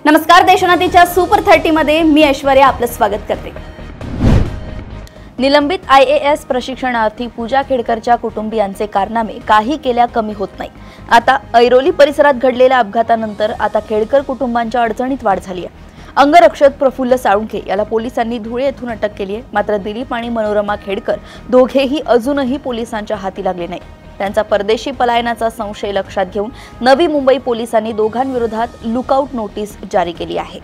नमस्कार, देशोन्नतीच्या सुपर 30 मध्ये मी ऐश्वर्या आपलं स्वागत करते। निलंबित IAS प्रशिक्षणार्थी पूजा खेडकरच्या कुटुंबियांचे कारनामे काही केल्या कमी होत नाही। आता ऐरोली परिसरात घडलेल्या अपघातानंतर आता खेडकर कुटुंबांच्या अडचणीत वाढ झाली आहे। अंगरक्षक प्रफुल्ल साळुंखे याला पोलिसांनी धुळे येथून अटक केली आहे। मात्र दिलीप आणि मनोरमा खेडकर दोघेही अजूनही पोलिसांच्या हाती लागले नाही। त्यांचा परदेशी पलायनाचा संशय लक्षात घेऊन नवी मुंबई पोलिसांनी दोघांविरोधात लुकआउट नोटीस जारी केली आहे।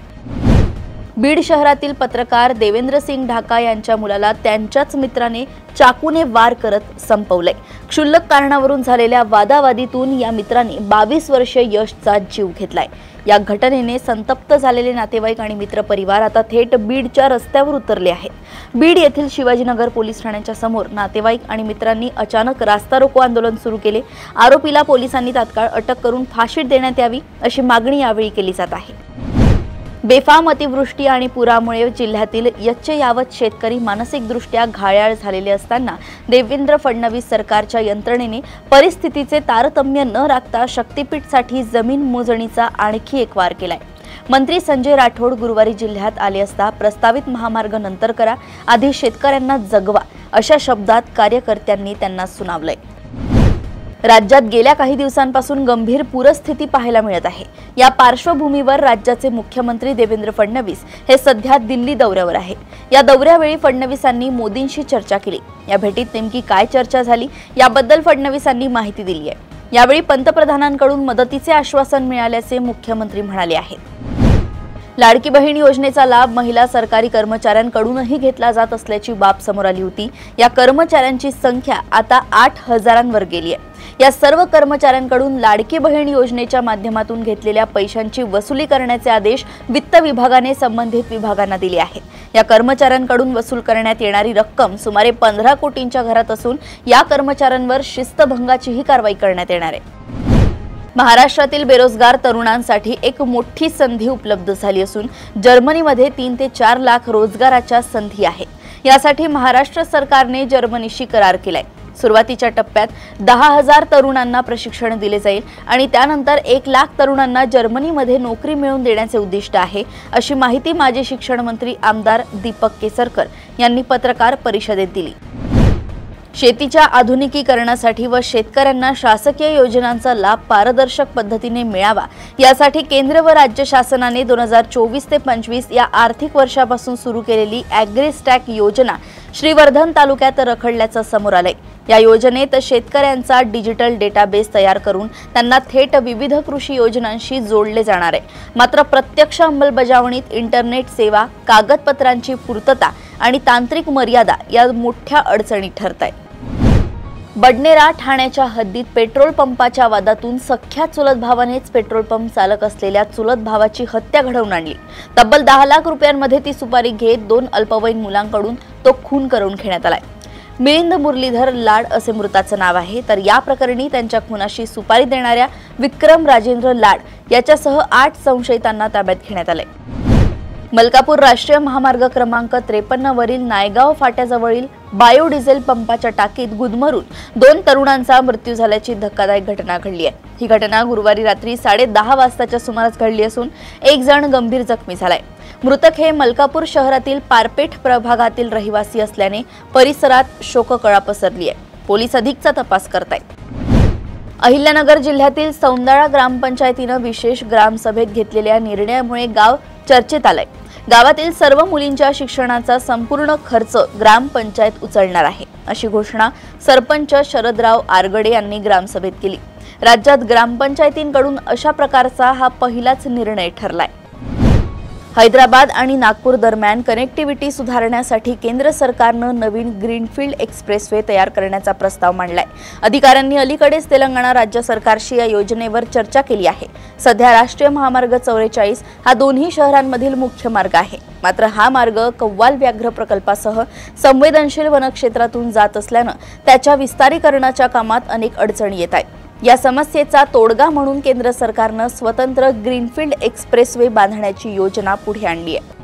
बीड शहरातील पत्रकार देवेंद्र सिंग ढाका यांच्या मुलाला त्यांच्याच मित्राने चाकूने वार करत संपवले। क्षुल्लक कारणावरून झालेल्या वादावादीतून या मित्राने 22 वर्षीय यशचा जीव घेतलाय। या घटनेने संतप्त झालेले नातेवाईक आणि मित्रपरिवार आता थेट बीडच्या रस्त्यावर उतरले आहेत। बीड येथील शिवाजीनगर पोलीस ठाण्याच्या समोर नातेवाईक आणि मित्रांनी अचानक रास्ता रोको आंदोलन सुरू केले। आरोपीला पोलिसांनी तात्काळ अटक करून फाशी देण्यात यावी अशी मागणी यावेळी केली जात आहे। बेफाम अतिवृष्टी आणि पुरामुळे जिल्ह्यातील यावत शेतकरी मानसिकदृष्ट्या घायाळ झालेले असताना देवेंद्र फडणवीस सरकारच्या यंत्रणेने परिस्थितीचे तारतम्य न राखता शक्तीपीठसाठी जमीन मोजणीचा आणखी एक वार केलाय। मंत्री संजय राठोड गुरुवारी जिल्ह्यात आले असता प्रस्तावित महामार्ग नंतर करा, आधी शेतकऱ्यांना जगवा अशा शब्दात कार्यकर्त्यांनी त्यांना सुनावलंय। राज्यात गेल्या काही दिवसांपासून गंभीर पूरस्थिती पाहायला मिळत आहे। या पार्श्वभूमीवर राज्याचे मुख्यमंत्री देवेंद्र फडणवीस हे सध्या दिल्ली दौऱ्यावर आहे। या दौऱ्यावेळी फडणवीसांनी मोदींशी चर्चा केली। या भेटीत नेमकी काय चर्चा झाली याबद्दल फडणवीसांनी माहिती दिली आहे। यावेळी पंतप्रधानांकडून मदतीचे आश्वासन मिळाल्याचे मुख्यमंत्री म्हणाले आहेत। लाडकी बहीण योजनेचा लाभ महिला सरकारी कर्मचाऱ्यांकडूनही घेतला जात असल्याची बाब समोर आली होती। या कर्मचाऱ्यांची संख्या आता 8,000वर गेली आहे। या सर्व कर्मचाऱ्यांकडून लाडकी बहीण योजनेच्या माध्यमातून घेतलेल्या पैशांची वसुली करण्याचे आदेश वित्त विभागाने संबंधित विभागांना दिले आहेत। या कर्मचाऱ्यांकडून वसूल करण्यात येणारी रक्कम सुमारे 15 कोटींच्या घरात असून या कर्मचाऱ्यांवर शिस्तभंगाचीही कारवाई करण्यात येणार आहे। महाराष्ट्रातील बेरोजगार तरुणांसाठी एक मोठी संधी उपलब्ध झाली असून जर्मनीमध्ये 3 ते 4 लाख रोजगाराच्या संधी आहेत। यासाठी महाराष्ट्र सरकारने जर्मनीशी करार केलाय। सुरुवातीच्या टप्प्यात 10,000 तरुणांना प्रशिक्षण दिले जाईल आणि त्यानंतर 1 लाख तरुणांना जर्मनीमध्ये नोकरी मिळवून देण्याचे उद्दिष्ट आहे, अशी माहिती माजी शिक्षण मंत्री आमदार दीपक केसरकर यांनी पत्रकार परिषदेत दिली। शेतीच्या आधुनिकीकरणासाठी व शेतकऱ्यांना शासकीय योजनांचा लाभ पारदर्शक पद्धतीने मिळावा यासाठी केंद्र व राज्य शासनाने 2024 ते 25 या आर्थिक वर्षापासून सुरू केलेली ॲग्रीस्टॅक योजना श्रीवर्धन तालुक्यात रखडल्याचं समोर आलंय। या योजनेत शेतकऱ्यांचा डिजिटल डेटाबेस तयार करून त्यांना थेट विविध कृषी योजनांशी जोडले जाणार आहे। मात्र प्रत्यक्ष अंमलबजावणीत इंटरनेट सेवा, कागदपत्रांची पूर्तता आणि तांत्रिक मर्यादा या मोठ्या अडचणी ठरतायत। बडनेरा ठाण्याच्या हद्दीत पेट्रोल पंपाच्या वादातून सख्या चुलत भावानेच पेट्रोल पंप चालक असलेल्या चुलत भावाची हत्या घडवून आणली। तब्बल 10 लाख रुपयांमध्ये ती सुपारी घेत 2 अल्पवयीन मुलांकडून तो खून करून घेण्यात आलाय। मिलिंद मुरलीधर लाड असे मृताचं नाव आहे। तर या प्रकरणी त्यांच्या खुनाशी सुपारी देणाऱ्या विक्रम राजेंद्र लाड याच्यासह 8 संशयितांना ताब्यात घेण्यात आले। मलकापूर राष्ट्रीय महामार्ग क्रमांक 53 वरील नायगाव फाट्याजवळील बायोडिझेल पंपाच्या टाकीत गुदमरून 2 तरुणांचा मृत्यू झाल्याची धक्कादायक घटना घडली आहे। ही घटना गुरुवारी रात्री 10:30 वाजताच्या सुमारास घडली असून 1 जण गंभीर जखमी झालाय। मृतक हे मलकापूर शहरातील पारपेठ प्रभागातील रहिवासी असल्याने परिसरात शोककळा पसरली आहे। पोलीस अधिकचा तपास करतायत। अहिल्यानगर जिल्ह्यातील सौंदाळा ग्रामपंचायतीनं विशेष ग्रामसभेत घेतलेल्या निर्णयामुळे गाव चर्चेत आलंय। गावातील सर्व मुलींच्या शिक्षणाचा संपूर्ण खर्च ग्रामपंचायत उचलणार आहे, अशी घोषणा सरपंच शरदराव आरगडे यांनी ग्रामसभेत केली। राज्यात ग्रामपंचायतींकडून अशा प्रकारचा हा पहिलाच निर्णय ठरलाय। हैदराबाद आणि नागपूर दरम्यान कनेक्टिव्हिटी सुधारण्यासाठी केंद्र सरकारनं नवीन ग्रीनफील्ड एक्सप्रेसवे तयार करण्याचा प्रस्ताव मांडलाय। अधिकाऱ्यांनी अलीकडेच तेलंगणा राज्य सरकारशी या योजनेवर चर्चा केली आहे। सध्या राष्ट्रीय महामार्ग 44 हा दोन्ही शहरांमधील मुख्य मार्ग आहे। मात्र हा मार्ग कव्वाल व्याघ्र प्रकल्पासह संवेदनशील वनक्षेत्रातून जात असल्यानं त्याच्या विस्तारीकरणाच्या कामात अनेक अडचणी येत आहेत। या समस्येचा तोडगा म्हणून केंद्र सरकारनं स्वतंत्र ग्रीनफील्ड एक्सप्रेसवे बांधण्याची योजना पुढे आणली आहे।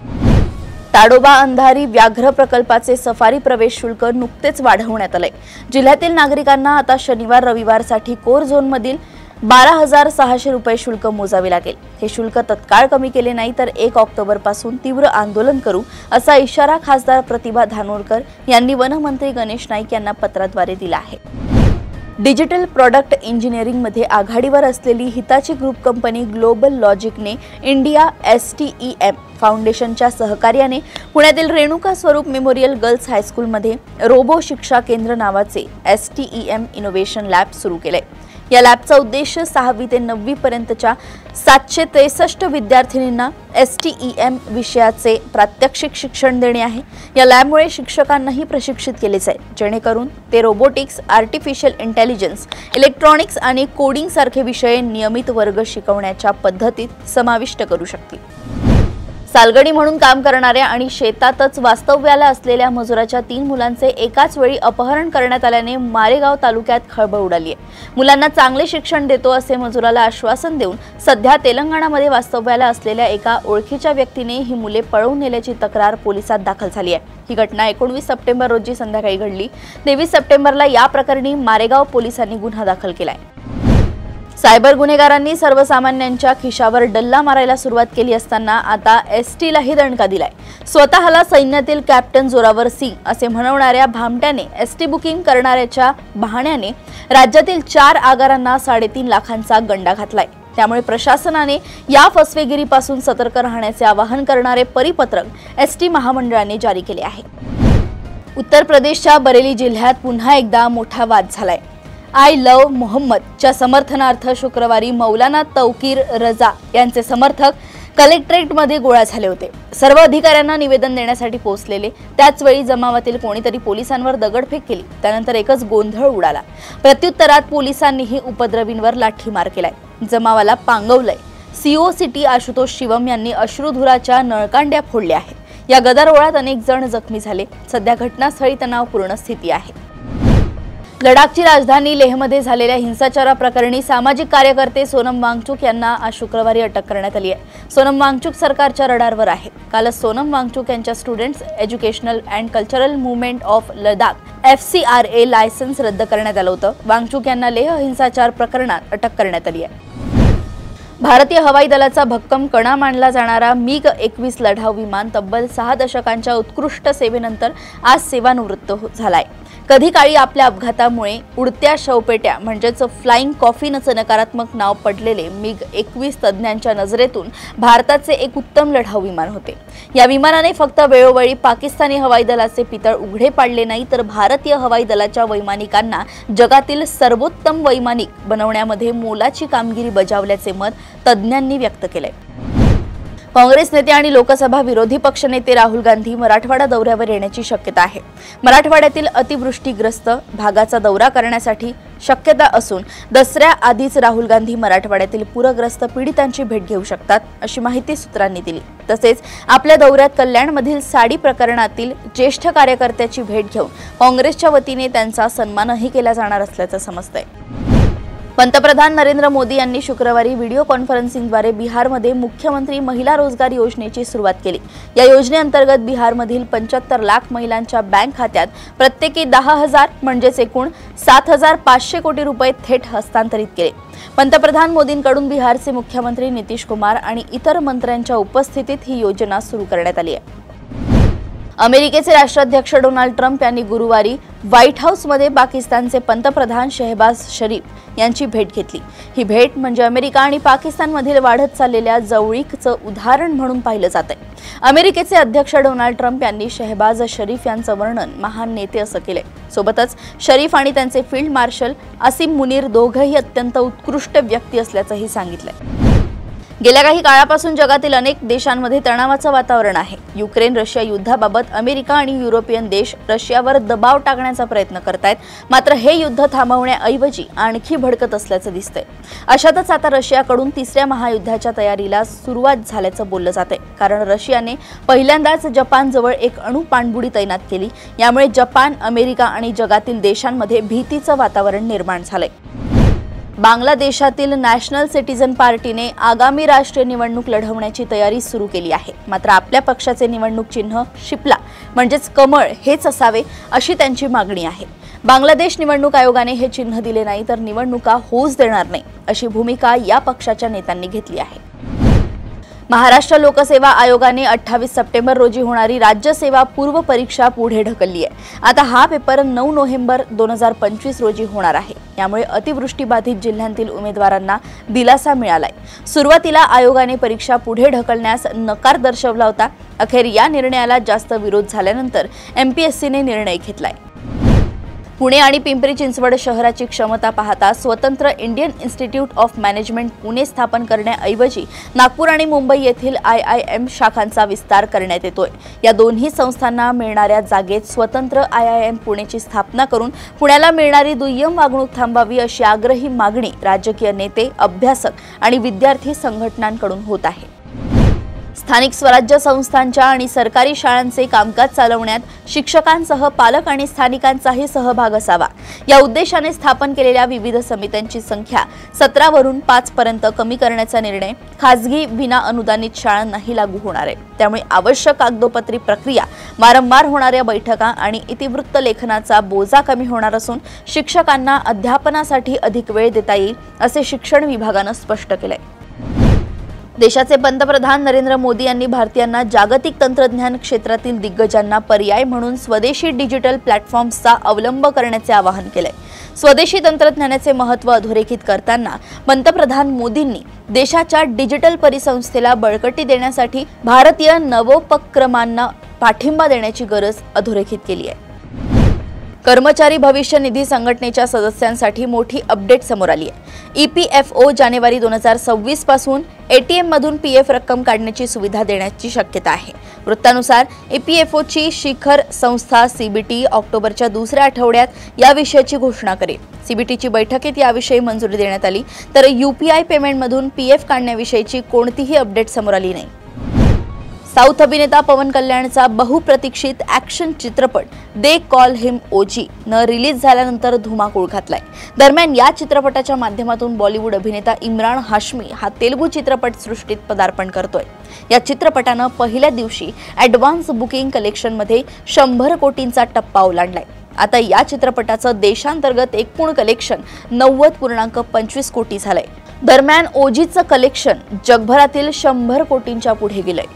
ताडोबा अंधारी व्याघ्र प्रकल्पाचे सफारी प्रवेश शुल्क नुकतेच वाढवण्यात आले। जिल्ह्यातील नागरिकांना आता शनिवार रविवारसाठी कोर झोनमधील 12,600 रुपये शुल्क मोजावे लागेल। हे शुल्क तत्काळ कमी केले नाही तर 1 ऑक्टोबर पासून तीव्र आंदोलन करू असा इशारा खासदार प्रतिभा धानोरकर यांनी वनमंत्री गणेश नाईक यांना पत्राद्वारे दिला आहे। डिजिटल प्रॉडक्ट इंजिनिअरिंग मध्ये आघाडीवर असलेली हिताची ग्रुप कंपनी ग्लोबल लॉजिकने इंडिया STEM फाउंडेशनच्या सहकार्याने पुण्यातील रेणुका स्वरूप मेमोरियल गर्ल्स हायस्कूलमध्ये रोबो शिक्षा केंद्र नावाचे STEM इनोव्हेशन लॅब सुरू केले। या लॅबचा उद्देश 6वी ते 9वी पर्यंतच्या 763 विद्यार्थिनींना STEM विषयाचे प्रात्यक्षिक शिक्षण देणे आहे। या लॅबमुळे शिक्षकांनाही प्रशिक्षित केले जाईल, जेणेकरून ते रोबोटिक्स, आर्टिफिशियल इंटेलिजन्स, इलेक्ट्रॉनिक्स आणि कोडिंग सारखे विषय नियमित वर्ग शिकवण्याच्या पद्धतीत समाविष्ट करू शकतील। सालगडी म्हणून काम करणाऱ्या आणि शेतातच वास्तव्याला असलेल्या मजुराच्या 3 मुलांचे एकाच वेळी अपहरण करण्यात आल्याने मारेगाव तालुक्यात खळबळ उडाली आहे। मुलांना चांगले शिक्षण देतो असे मजुराला आश्वासन देऊन सध्या तेलंगणामध्ये वास्तव्याला असलेल्या एका ओळखीच्या व्यक्तीने ही मुले पळवून नेल्याची तक्रार पोलिसात दाखल झाली आहे। ही घटना 19 सप्टेंबर रोजी संध्याकाळी घडली। 23 सप्टेंबरला या प्रकरणी मारेगाव पोलिसांनी गुन्हा दाखल केलाय। सायबर गुन्हेगारांनी सर्वसामान्यांच्या खिशावर डल्ला मारायला सुरुवात केली असताना आता STलाही दणका दिलाय। स्वतःला सैन्यातील कॅप्टन जोरावर सिंग असे म्हणवणाऱ्या भामट्याने ST बुकिंग करणाऱ्याच्या बहाण्याने राज्यातील 4 आगारांना 3.5 लाखांचा गंडा घातलाय। त्यामुळे प्रशासनाने या फसवेगिरीपासून सतर्क राहण्याचे आवाहन करणारे परिपत्रक ST महामंडळाने जारी केले आहे। उत्तर प्रदेशच्या बरेली जिल्ह्यात पुन्हा एकदा मोठा वाद झालाय। आय लव्ह मोहम्मदच्या समर्थनार्थ शुक्रवारी मौलाना तौकीर रजा यांचे समर्थक कलेक्टरेटमध्ये गोळा झाले होते। सर्व अधिकाऱ्यांना निवेदन देण्यासाठी पोहोचलेले त्याच वेळी जमावातील कोणीतरी पोलिसांवर दगडफेक केली। त्यानंतर एकच गोंधळ उडाला। प्रत्युत्तरात पोलिसांनीही उपद्रवींवर लाठीमार केलाय, जमावाला पांगवलंय। CO सिटी आशुतोष शिवम यांनी अश्रुधुराच्या नळकांड्या फोडल्या आहेत। या गदारोळात अनेक जण जखमी झाले। सध्या घटनास्थळी तणावपूर्ण स्थिती आहे। लडाखची राजधानी लेहमध्ये झालेल्या हिंसाचाराप्रकरणी सामाजिक कार्यकर्ते सोनम वांगचुक यांना आज शुक्रवारी अटक करण्यात आली आहे। सोनम वांगचुक सरकारच्या रडारवर आहेत। कालच सोनम वांगचुक यांच्या students educational and cultural movement of Ladakh FCRA licence रद्द करण्यात आलं होतं। वांगचुक यांना लेह हिंसाचार प्रकरणात अटक करण्यात आली आहे। भारतीय हवाई दलाचा भक्कम कणा मानला जाणारा MiG-21 लढाऊ विमान तब्बल 6 दशकांच्या उत्कृष्ट सेवेनंतर आज सेवानिवृत्त झालाय। कधी काळी आपल्या अपघातामुळे उडत्या शवपेट्या म्हणजेच फ्लाइंग कॉफिनचं नकारात्मक नाव पडलेले MiG-21 तज्ज्ञांच्या नजरेतून भारताचे एक उत्तम लढाऊ विमान होते। या विमानाने फक्त वेळोवेळी पाकिस्तानी हवाई दलाचे पितळ उघडे पाडले नाही तर भारतीय हवाई दलाच्या वैमानिकांना जगातील सर्वोत्तम वैमानिक बनवण्यामध्ये मोलाची कामगिरी बजावल्याचे मत तज्ज्ञांनी व्यक्त केले। काँग्रेस नेते आणि लोकसभा विरोधी पक्षनेते राहुल गांधी मराठवाडा दौऱ्यावर येण्याची शक्यता आहे। मराठवाड्यातील अतिवृष्टीग्रस्त भागाचा दौरा करण्यासाठी शक्यता असून दसऱ्याआधीच राहुल गांधी मराठवाड्यातील पूरग्रस्त पीडितांची भेट घेऊ शकतात अशी माहिती सूत्रांनी दिली। तसेच आपल्या दौऱ्यात कल्याणमधील साडी प्रकरणातील ज्येष्ठ कार्यकर्त्याची भेट घेऊन काँग्रेसच्या वतीने त्यांचा सन्मानही केला जाणार असल्याचं समजतंय। पंतप्रधान नरेंद्र मोदी यांनी शुक्रवारी व्हिडिओ कॉन्फरन्सिंगद्वारे बिहारमध्ये मुख्यमंत्री महिला रोजगार योजनेची सुरुवात केली। या योजनेअंतर्गत बिहारमधील 75 लाख महिलांच्या बँक खात्यात प्रत्येकी 10,000 म्हणजेच एकूण 7,500 कोटी रुपये थेट हस्तांतरित केले। पंतप्रधान मोदींकडून बिहारचे मुख्यमंत्री नितीश कुमार आणि इतर मंत्र्यांच्या उपस्थितीत ही योजना सुरू करण्यात आली आहे। अमेरिकेचे राष्ट्राध्यक्ष डोनाल्ड ट्रम्प यांनी गुरुवारी व्हाईट हाऊसमध्ये पाकिस्तानचे पंतप्रधान शहबाज शरीफ यांची भेट घेतली। ही भेट म्हणजे अमेरिका आणि पाकिस्तानमधील वाढत चाललेल्या जवळीकचं उदाहरण म्हणून पाहिलं जातंय। अमेरिकेचे अध्यक्ष डोनाल्ड ट्रम्प यांनी शहबाज शरीफ यांचं वर्णन महान नेते असं केलंय। सोबतच शरीफ आणि त्यांचे फील्ड मार्शल असीम मुनीर दोघंही अत्यंत उत्कृष्ट व्यक्ती असल्याचंही सांगितलंय। गेल्या काही काळापासून जगातील अनेक देशांमध्ये तणावाचं वातावरण आहे। युक्रेन रशिया युद्धाबाबत अमेरिका आणि युरोपियन देश रशियावर दबाव टाकण्याचा प्रयत्न करतायत, मात्र हे युद्ध थांबवण्याऐवजी आणखी भडकत असल्याचं दिसतंय। अशातच आता रशियाकडून 3ऱ्या महायुद्धाच्या तयारीला सुरुवात झाल्याचं बोललं जातंय, कारण रशियाने पहिल्यांदाच जपानजवळ एक अणु पाणबुडी तैनात केली। यामुळे जपान, अमेरिका आणि जगातील देशांमध्ये भीतीचं वातावरण निर्माण झालंय। बांगलादेशातील नॅशनल सिटीझन पार्टीने आगामी राष्ट्रीय निवडणूक लढवण्याची तयारी सुरू केली आहे, मात्र आपल्या पक्षाचे निवडणूक चिन्ह शिपला म्हणजेच कमळ हेच असावे अशी त्यांची मागणी आहे। बांगलादेश निवडणूक आयोगाने हे चिन्ह दिले नाही तर निवडणुका होऊच देणार नाही अशी भूमिका या पक्षाच्या नेत्यांनी घेतली आहे। महाराष्ट्र लोकसेवा आयोगाने 28 सप्टेंबर रोजी होणारी राज्यसेवा पूर्व परीक्षा पुढे ढकलली आहे। आता हा पेपर 9 नोव्हेंबर 2025 रोजी होणार आहे। यामुळे अतिवृष्टीबाधित जिल्ह्यांतील उमेदवारांना दिलासा मिळालाय। सुरुवातीला आयोगाने परीक्षा पुढे ढकलण्यास नकार दर्शवला होता। अखेर या निर्णयाला जास्त विरोध झाल्यानंतर एमपीएससीने निर्णय घेतलाय। पुणे आणि पिंपरी चिंचवड शहराची क्षमता पाहता स्वतंत्र Indian institute of management Pune स्थापन करण्याऐवजी नागपूर आणि मुंबई येथील IIM शाखांचा विस्तार करण्यात येतोय। या दोन्ही संस्थांना मिळणाऱ्या जागेत स्वतंत्र IIM पुणेची स्थापना करून पुण्याला मिळणारी दुय्यम वागणूक थांबावी अशी आग्रही मागणी राजकीय नेते, अभ्यासक आणि विद्यार्थी संघटनांकडून होत आहे। स्थानिक स्वराज्य संस्थांच्या आणि सरकारी शाळांचे कामकाज चालवण्यात शिक्षकांसह पालक आणि स्थानिकांचाही सहभाग असावा या उद्देशाने स्थापन केलेल्या विविध समित्यांची संख्या 17 वरून 5 पर्यंत कमी करण्याचा निर्णय खासगी विना अनुदानित शाळांनाही लागू होणार आहे। त्यामुळे आवश्यक कागदोपत्री प्रक्रिया, वारंवार होणाऱ्या बैठका आणि इतिवृत्त लेखनाचा बोजा कमी होणार असून शिक्षकांना अध्यापनासाठी अधिक वेळ देता येईल असे शिक्षण विभागाने स्पष्ट केले। देशाचे पंतप्रधान नरेंद्र मोदी यांनी भारतीयांना जागतिक तंत्रज्ञान क्षेत्रातील दिग्गजांना पर्याय म्हणून स्वदेशी डिजिटल प्लॅटफॉर्म्सचा अवलंब करण्याचे आवाहन केले। स्वदेशी तंत्रज्ञानाचे महत्त्व अधोरेखित करताना पंतप्रधान मोदींनी देशाच्या डिजिटल परिसंस्थेला बळकटी देण्यासाठी भारतीय नवोपक्रमांना पाठिंबा देण्याची गरज अधोरेखित केली आहे। कर्मचारी भविष्य निधी संघटनेच्या सदस्यांसाठी मोठी अपडेट समोर आली आहे। EPFO जानेवारी 2026 पासून ATM मधून PF रक्कम काढण्याची सुविधा देण्याची शक्यता आहे। वृत्तानुसार EPFO ची शिखर संस्था CBT ऑक्टोबरच्या दुसऱ्या आठवड्यात याविषयीची घोषणा करेल। CBT ची बैठकीत याविषयी मंजुरी देण्यात आली तर UPI पेमेंट मधून PF काढण्याविषयीची कोणतीही अपडेट समोर आली नाही। साऊथ अभिनेता पवन कल्याणचा बहुप्रतीक्षित ॲक्शन चित्रपट दे कॉल हिम OG न रिलीज झाल्यानंतर धुमाकूळ घातलाय। दरम्यान या चित्रपटाच्या माध्यमातून बॉलिवूड अभिनेता इम्रान हाशमी हा तेलुगू चित्रपट सृष्टीत पदार्पण करतोय। या चित्रपटानं पहिल्या दिवशी ॲडव्हान्स बुकिंग कलेक्शनमध्ये 100 कोटींचा टप्पा ओलांडलाय। आता या चित्रपटाचं देशांतर्गत एकूण कलेक्शन 90.25 कोटी झालंय। दरम्यान OGचं कलेक्शन जगभरातील 100 कोटींच्या पुढे गेलंय।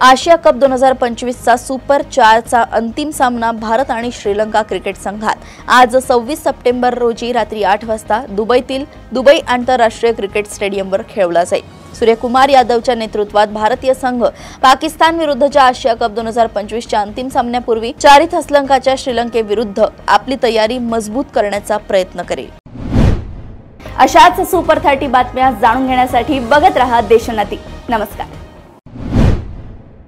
आशिया कप 2025 चा सुपर 4 चा अंतिम सामना भारत आणि श्रीलंका क्रिकेट संघात आज 26 सप्टेंबर रोजी रात्री 8 वाजता दुबईतील दुबई आंतरराष्ट्रीय क्रिकेट स्टेडियमवर खेळवला जाईल। सूर्यकुमार यादवच्या नेतृत्वात भारतीय संघ पाकिस्तान विरुद्धच्या आशिया कप 2025 च्या अंतिम सामन्यापूर्वी चारित हसलंकाच्या श्रीलंकेविरुद्ध आपली तयारी मजबूत करण्याचा प्रयत्न करेल। अशाच सुपर 30 बातम्या जाणून घेण्यासाठी बघत रहा देशोन्नती। नमस्कार।